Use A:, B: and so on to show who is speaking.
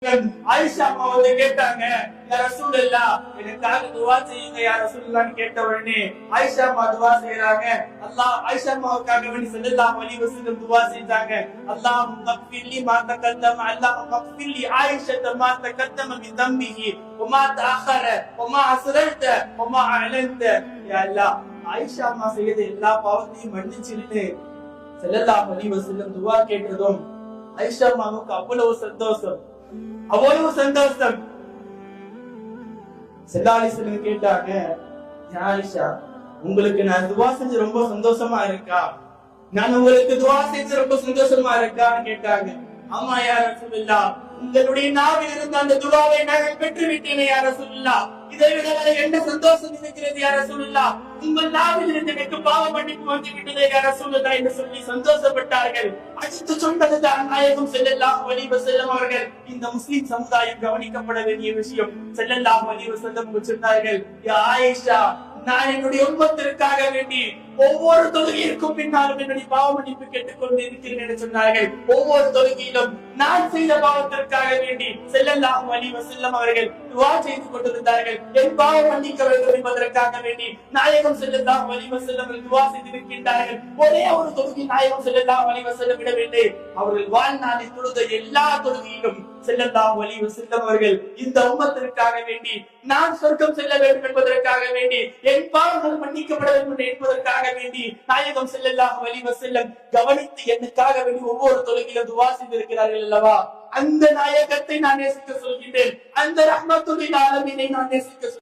A: ஆயிஷா அம்மா வந்து கேட்டாங்க, யா ரசூலல்லாஹ் எனக்காக துஆ செய்யுங்க யா ரசூலல்லாஹ்னு கேட்ட உடனே ஆயிஷா அம்மா துஆ செய்றாங்க. அல்லாஹ் ஆயிஷா அம்மாவுக்காக வேண்டி ஸல்லல்லாஹு அலைஹி வஸல்லம் துஆ செஞ்சாங்க. அல்லாஹும்ம ஃபில்லி மா தகத்தம அல்லாஹும்ம ஃபில்லி ஆயிஷா மா தகத்தம மின் தம்பிஹி வமா தஅخر வமா அஸ்ரர்த வமா அலன்த. யா அல்லாஹ் ஆயிஷா அம்மா செய்த எல்லா பாவத்தையும் மன்னிச்சிருன்னு ஸல்லல்லாஹு அலைஹி வஸல்லம் துஆ கேட்டதும் ஆயிஷா அம்மாவுக்கு அவ்வளவு சந்தோஷம், அவ்வளவு சந்தோஷம். ஸல்லல்லாஹு அலைஹி வஸல்லம் கேட்டாங்க, ஆயிஷா உங்களுக்கு நான் துஆ செஞ்சு ரொம்ப சந்தோஷமா இருக்கா? நான் உங்களுக்கு துஆ செஞ்சு ரொம்ப சந்தோஷமா இருக்கான்னு கேட்டாங்க. ஆமா யா ரசூலுல்லாஹ், உங்களுடைய நாவில் இருந்த அந்த துஆவை நான் பெற்று விட்டேனே யா ரசூலுல்லாஹ். இதை விட என்ன சந்தோஷம் இருக்கிறது யா ரசூலுல்லாஹ்? உங்கள் நாவில் இருந்து எனக்கு பாவ மன்னிப்பு வந்து விட்டதே யா ரசூலுல்லாஹ் என்று சொல்லி சந்தோஷப்பட்டார்கள். அடுத்து சொன்னதுதான் நாயகம் ஸல்லல்லாஹு அலைஹி வஸல்லம் அவர்கள். இந்த முஸ்லிம் சமுதாயம் கவனிக்கப்பட வேண்டிய விஷயம். ஸல்லல்லாஹு அலைஹி வஸல்லம் சொன்னார்கள், யா ஆயிஷா நான் என்னுடைய உம்மத்திற்காக வேண்டி ஒவ்வொரு தொழுகைக்கும் பின்னாலும் என்னுடைய பாவ மன்னிப்பு கேட்டுக்கொண்டு இருக்கிறேன் என்று சொன்னார்கள். ஒவ்வொரு தொழுகையிலும் நான் செய்த பாவத்திற்காக வேண்டி ஸல்லல்லாஹு அலைஹி வஸல்லம் அவர்கள் துஆ செய்து கொண்டிருந்தார்கள். என் பாவம் மன்னிக்க வேண்டும் என்பதற்காக வேண்டி நாயகம் ஸல்லல்லாஹு அலைஹி வஸல்லம் அவர்கள் துஆ செய்திருக்கின்றார்கள். ஒரே ஒரு தொழுகை நாயகம் ஸல்லல்லாஹு அலைஹி வஸல்லம் விடவில்லை. அவர்கள் வாழ்நாளில் தொழுத எல்லா தொழுகையிலும் ஸல்லல்லாஹு அலைஹி வஸல்லம் அவர்கள் இந்த உம்மத்திற்காக வேண்டி நான் சொர்க்கம் செல்ல வேண்டும் என்பதற்காக வேண்டி என் பாவங்கள் மன்னிக்கப்பட வேண்டும் என்பதற்காக வேண்டி நாயகம் ஸல்லல்லாஹு அலைஹி வஸல்லம் கவனித்து எனக்காக வேண்டி ஒவ்வொரு தொழுகையிலும் துஆ செய்திருக்கிறார்கள் அல்லவா? அந்த நாயகத்தை நான் நேசிக்க சொல்கின்றேன். அந்த ரஹ்மத்துல் ஆலமீனை நான் நேசிக்க